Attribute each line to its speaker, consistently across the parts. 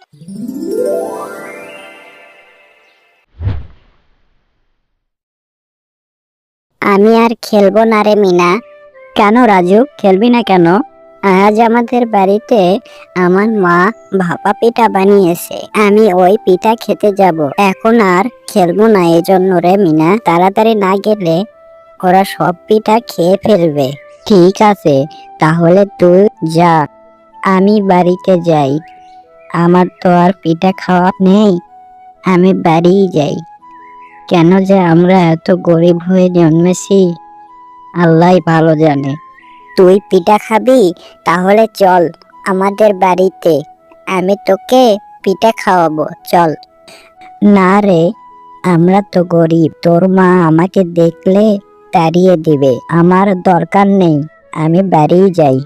Speaker 1: আমি আর খেলবো না রে মিনা। কেন রাজু, খেলবি না কেন? আজ আমাদের বাড়িতে আমার মা ভাপা পিঠা বানিয়েছে, আমি ওই পিঠা খেতে যাব। এখন আর খেলবো না এজন্য রে মিনা। তাড়াতাড়ি না গেলে ওরা সব পিঠা খেয়ে ফেলবে। ঠিক আছে, তাহলে তুই যা, আমি বাড়িতে যাই। আমার তো আর পিঠা খাওয়া নেই, আমি বাড়িই যাই। কেন যে আমরা এত গরিব হয়ে জন্মেছি, আল্লাহই ভালো জানে। তুই পিঠা খাবি? তাহলে চল আমাদের বাড়িতে, আমি তোকে পিঠা খাওয়াবো, চল। না রে, আমরা তো গরিব, তোর মা আমাকে দেখলে তাড়িয়ে দিবে। আমার দরকার নেই, আমি বাড়ি যাই।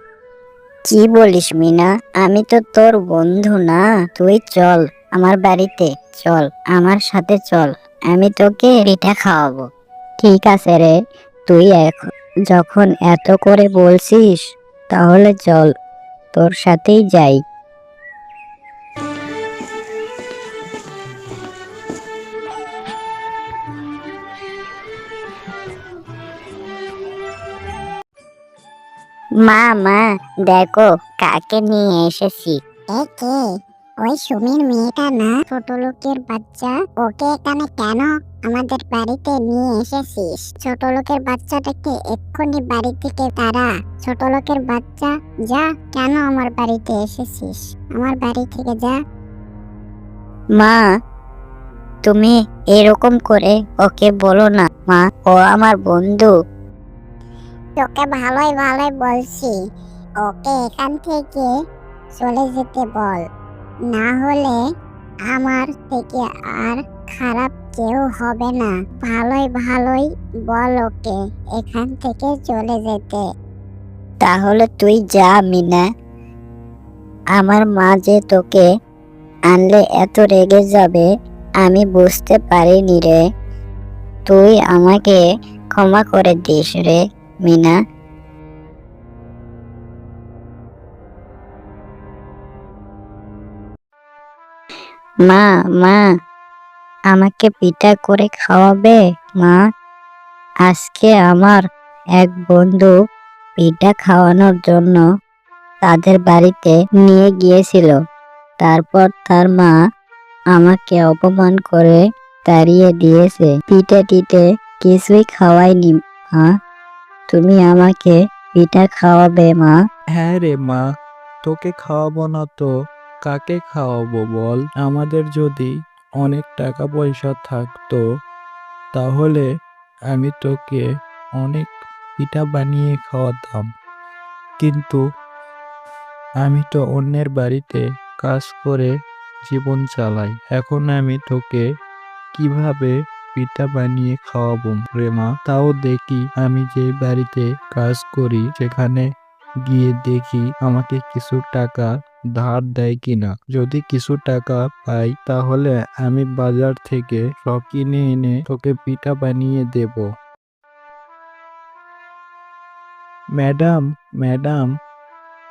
Speaker 1: কি বলিস মিনা? আমি তো তোর বন্ধু না? তুই চল আমার বাড়িতে, চল আমার সাথে চল, আমি তোকে পিঠা খাওয়াবো। ঠিক আছে রে, তুই যখন এত করে বলছিস তাহলে চল, তোর সাথেই যাই। মা মা, দেখো কাকে নিয়ে এসেছি। এ কে? ওই সুমির মেয়েটা না? ছোট লোকের বাচ্চা, ওকে এখানে কেন আমাদের বাড়িতে নিয়ে এসেছিস? ছোট লোকের বাচ্চাটাকে এক্ষুনি বাড়ি থেকে তারা। ছোট লোকের বাচ্চা, যা, কেন আমার বাড়িতে এসেছিস? আমার বাড়ি থেকে যা। মা, তুমি এরকম করে ওকে বলো না মা, ও আমার বন্ধু। তোকে ভালোই ভালোই বলছি, ওকে এখান থেকে চলে যেতে বল, না হলে আমার থেকে আর খারাপ কেউ হবে না। ভালোই ভালোই বল ওকে এখান থেকে চলে যেতে। তাহলে তুই যা মিনা, আমার মা যে তোকে আনলে এত রেগে যাবে আমি বুঝতে পারিনি রে। তুই আমাকে ক্ষমা করে দিস রে মিনা। মা মা, আমাকে পিঠা করে খাওয়াবে মা? আজকে আমার এক বন্ধু পিঠা খাওয়ানোর জন্য তাদের বাড়িতে নিয়ে গিয়েছিল, তারপর তার মা আমাকে অপমান করে তাড়িয়ে দিয়েছে। পিঠে টিঠে কিছুই খাওয়াইনি মা, তুমি আমাকে পিঠা খাওয়াবে মা?
Speaker 2: হ্যাঁ রে মা, তোকে খাওয়াবো না তো কাকে খাওয়াবো বল? আমাদের যদি অনেক টাকা পয়সা থাকতো তাহলে আমি তোকে অনেক পিঠা বানিয়ে খাওয়াতাম, কিন্তু আমি তো অন্যের বাড়িতে কাজ করে জীবন চালাই। এখন আমি তোকে কিভাবে পিঠা বানিয়ে খাওয়াবো রে মা? তাও দেখি আমি যে বাড়িতে কাজ করি সেখানে গিয়ে দেখি আমাকে কিছু টাকা ধার দেয় কিনা। যদি কিছু টাকা পাই তাহলে আমি বাজার থেকে সব কিনে এনে তোকে পিঠা বানিয়ে দেব। ম্যাডাম, ম্যাডাম,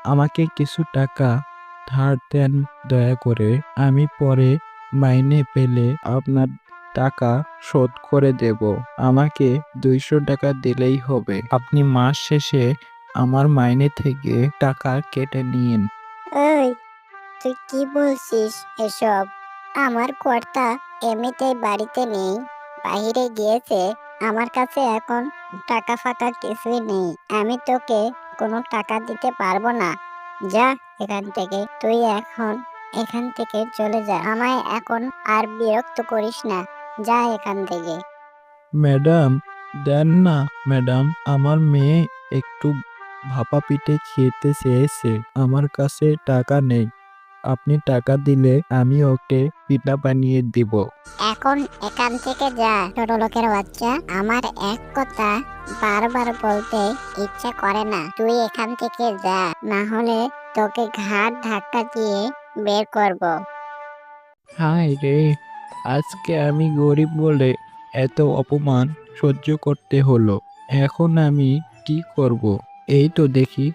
Speaker 2: আমাকে কিছু টাকা ধার দেন দয়া করে। আমি পরে মাইনে পেলে আপনার টাকা শোধ করে দেব। আমাকে 200 টাকা দিলেই হবে। আপনি মাস শেষে আমার মাইনে থেকে টাকা কেটে নিন।
Speaker 1: ওই, তুই কি বলছিস এসব? আমার কর্তা এমনিতেই বাড়িতে নেই, বাইরে গিয়েছে। আমার কাছে এখন টাকা ফাঁকা কিছুই নেই, আমি তোকে কোনো টাকা দিতে পারবো না। যা এখান থেকে, তুই এখন এখান থেকে চলে যা, আমায় এখন আর বিরক্ত করিস না, যা এখান থেকে।
Speaker 2: ম্যাডাম, দেন না ম্যাডাম, আমার মেয়ে একটু ভাপা পিঠে খেতে চেয়েছে, আমার কাছে টাকা নেই। আপনি টাকা দিলে আমি ওকে পিঠা বানিয়ে দিব।
Speaker 1: এখন এখান থেকে যা ছোট লোকের বাচ্চা, আমার এক কথা বারবার বলতে ইচ্ছা করে না। তুই এখান থেকে যা, না হলে তোকে ঘাড় ধাক্কা দিয়ে বের করব।
Speaker 2: হায় রে, আজকে আমি গরিব বলে এত অপমান সহ্য করতে হলো। এখন আমি কি করব? এই তো দেখি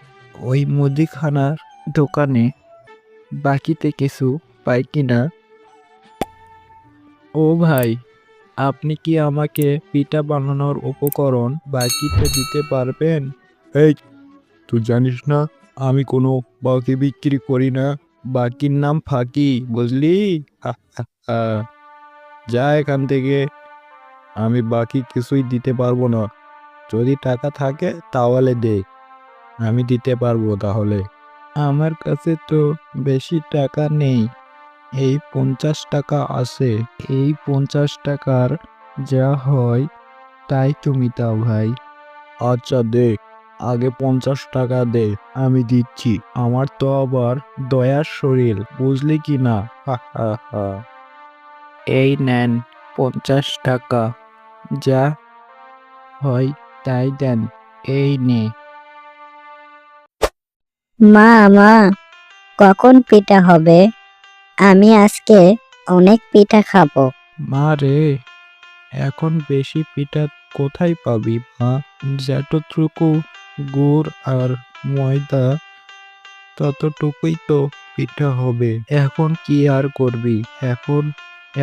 Speaker 2: ওই মুদিখানার দোকানে বাকিতে কিছু পাই কিনা। ও ভাই, আপনি কি আমাকে পিঠা বানানোর উপকরণ বাকিতে দিতে পারবেন? এই, তুই জানিস না আমি কোনো বাকি বিক্রি করি না। বাকির নাম ফাঁকি, বুঝলি? হা, হা, হা। যা এখান থেকে, আমি বাকি কিছুই দিতে পারবো না। যদি টাকা থাকে তাহলে দে, আমি দিতে পারবো তাহলে। আমার কাছে তো বেশি টাকা নেই, এই 50 টাকা আছে। এই 50 টাকার যা হয় তাই তুমি দাও ভাই। আচ্ছা দে, আগে 50 টাকা দে, আমি দিচ্ছি। আমার তো আবার দয়ার শরীর, বুঝলি কি না? হা হা হা। এই নেন 50 টাকা, যা হয় তাই দেন, এই নে।
Speaker 1: মা, মা, কখন পিঠা হবে? আমি আজকে অনেক পিঠা খাবো।
Speaker 2: মা রে, এখন বেশি পিঠা কোথায় পাবি মা? যতটুকু গুড় আর ময়দা, ততটুকুই তো পিঠা হবে। এখন কি আর করবি? এখন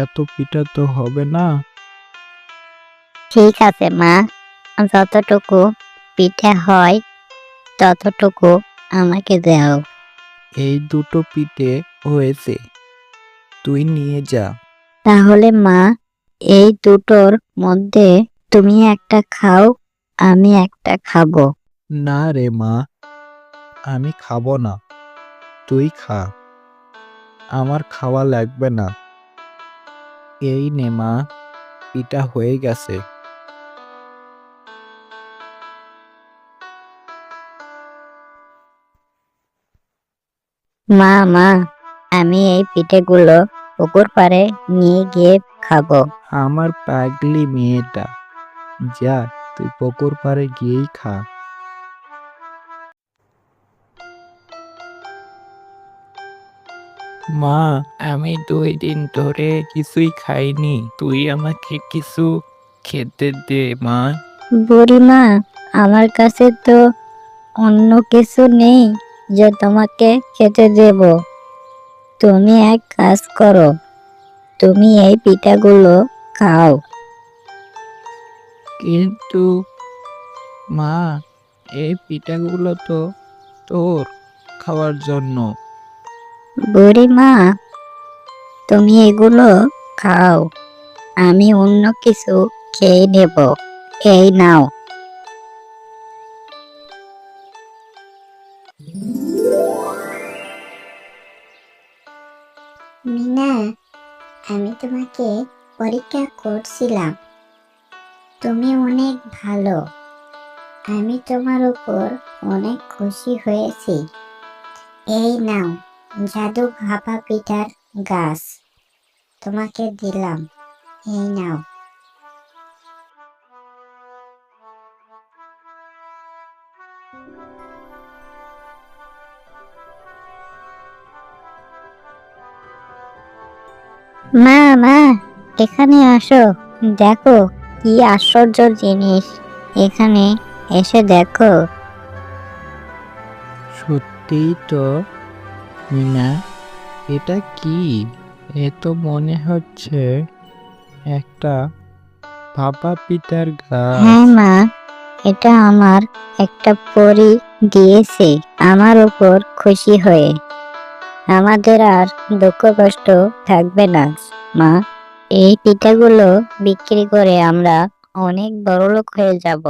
Speaker 2: এত পিঠা তো হবে না।
Speaker 1: ঠিক আছে মা, যতটুকু পিঠা হয় ততটুকু আমাকে দাও।
Speaker 2: এই দুটো পিঠে হয়েছে, তুই নিয়ে যা।
Speaker 1: তাহলে মা, এই দুটোর মধ্যে তুমি একটা খাও, আমি একটা খাবো।
Speaker 2: না রে মা, আমি খাবো না, তুই খা। আমার খাওয়া লাগবে না। এই নে মা, পিঠা হয়ে গেছে।
Speaker 1: মা, মা, আমি এই পিঠেগুলো পুকুর পাড়ে নিয়ে গিয়ে খাবো।
Speaker 2: আমার পাগলি মেয়েটা, যা, তুই পুকুর পাড়ে গিয়েই খা। মা, আমি 2 দিন ধরে কিছুই খাইনি, তুই আমাকে কিছু খেতে দে মা।
Speaker 1: বুড়িমা, আমার কাছে তো অন্য কিছু নেই যে তোমাকে খেতে দেব। তুমি এক কাজ করো, তুমি এই পিঠাগুলো খাও।
Speaker 2: কিন্তু মা, এই পিঠাগুলো তো তোর খাওয়ার জন্য।
Speaker 1: বুড়িমা, তুমি এগুলো খাও, আমি অন্য কিছু খেয়ে নেব। এই নাও। মিনা, আমি তোমাকে পরীক্ষা করছিলাম, তুমি অনেক ভালো। আমি তোমার উপর অনেক খুশি হয়েছি। এই নাও, জাদু ভাপা পিঠার গাছ তোমাকে দিলাম, এই নাও। মা, মা, এখানে আসো, দেখো কি আশ্চর্য জিনিস। এখানে এসে দেখো।
Speaker 2: সত্যিই তো মিনা, এটা কি? এ তো মনে হচ্ছে একটা ভাপা পিঠার
Speaker 1: হ্যাঁ
Speaker 2: গাছ।
Speaker 1: মা, এটা আমার একটা পরী দিয়েছে আমার উপর খুশি হয়ে। আমাদের আর দুঃখ কষ্ট থাকবে না মা। এই পিঠাগুলো বিক্রি করে আমরা অনেক বড়লোক হয়ে যাব।